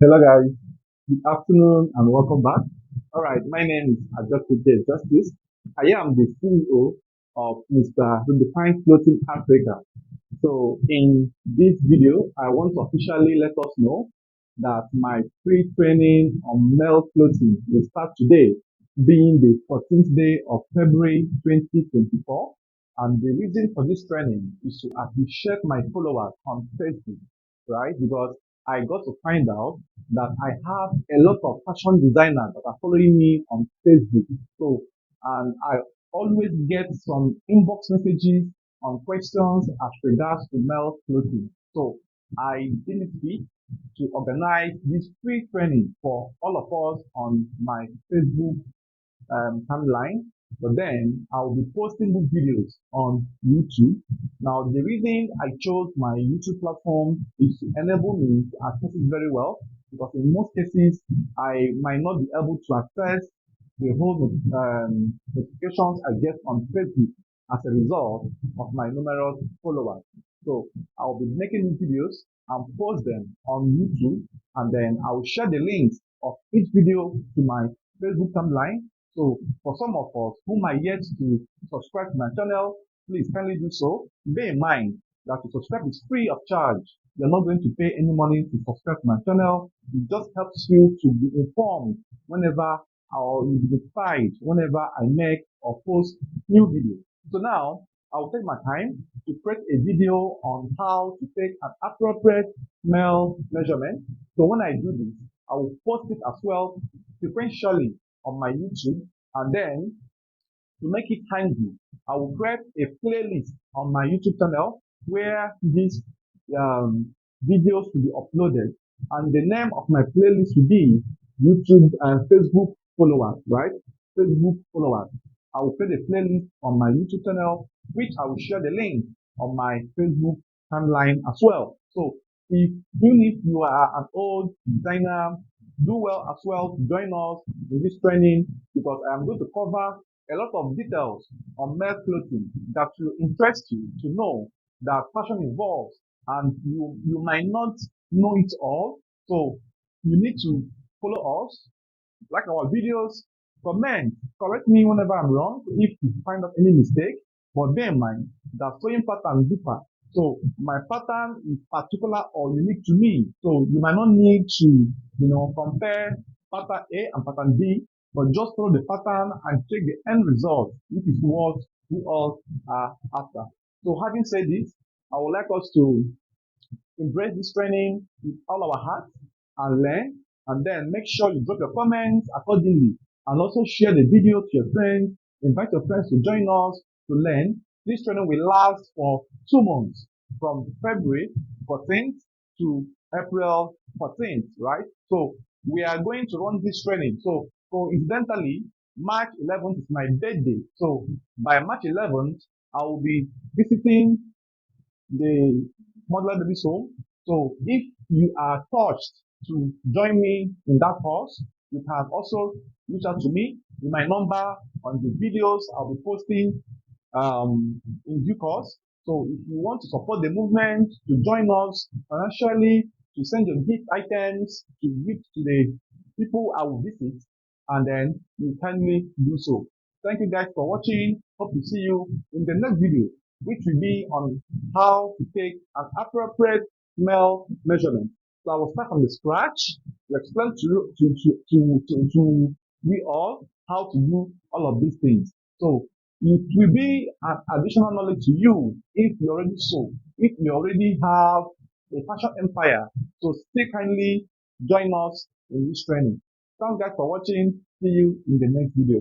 Hello guys, good afternoon and welcome back. All right, my name is Ajokude Justice. I am the CEO of Mr. Redefined Clothing Africa. So in this video, I want to officially let us know that my free training on male clothing will start today, being the 14th day of February 2024. And the reason for this training is to appreciate my followers on Facebook, right? Because I got to find out that I have a lot of fashion designers that are following me on Facebook. So, and I always get some inbox messages on questions as regards to male clothing. So I deemed it to organize this free training for all of us on my Facebook timeline. But then I'll be posting these videos on YouTube. Now, the reason I chose my YouTube platform is to enable me to access it very well because in most cases, I might not be able to access the whole notifications I get on Facebook as a result of my numerous followers. So I'll be making these videos and post them on YouTube, and then I'll share the links of each video to my Facebook timeline. So for some of us who might yet to subscribe to my channel, please kindly do so. Bear in mind that to subscribe is free of charge. You're not going to pay any money to subscribe to my channel. It just helps you to be informed whenever or you be notified whenever I make or post new videos. So now I'll take my time to create a video on how to take an appropriate male measurement. So when I do this, I will post it as well sequentially on my YouTube, and then to make it handy, I will create a playlist on my YouTube channel where these videos will be uploaded, and the name of my playlist will be YouTube and Facebook followers, right? Facebook followers. I will create a playlist on my YouTube channel, which I will share the link on my Facebook timeline as well. So if even if you are an old designer, do well as well to join us in this training because I am going to cover a lot of details on male clothing that will interest you to know that fashion evolves and you might not know it all. So you need to follow us, like our videos, comment, correct me whenever I'm wrong if you find out any mistake. But bear in mind that sewing patterns differ. So my pattern is particular or unique to me. So you might not need to, compare pattern A and pattern B, but just follow the pattern and check the end result, which is what we all are after. So having said this, I would like us to embrace this training with all our hearts and learn, and then make sure you drop your comments accordingly and also share the video to your friends. Invite your friends to join us to learn. This training will last for 2 months from February 14th to April 14th, right? So we are going to run this training. So coincidentally, March 11th is my birthday. So by March 11th, I will be visiting the modular babies home. So if you are touched to join me in that course, you can also reach out to me with my number on the videos I'll be posting in due course. So if you want to support the movement, to join us financially, to send your gift items, to give to the people I will visit, and then you kindly do so. Thank you guys for watching. Hope to see you in the next video, which will be on how to take an appropriate male measurement. So I will start from the scratch to explain to we all how to do all of these things. So it will be an additional knowledge to you if you already so, if you already have a fashion empire. So stay kindly join us in this training. Thanks guys for watching. See you in the next video.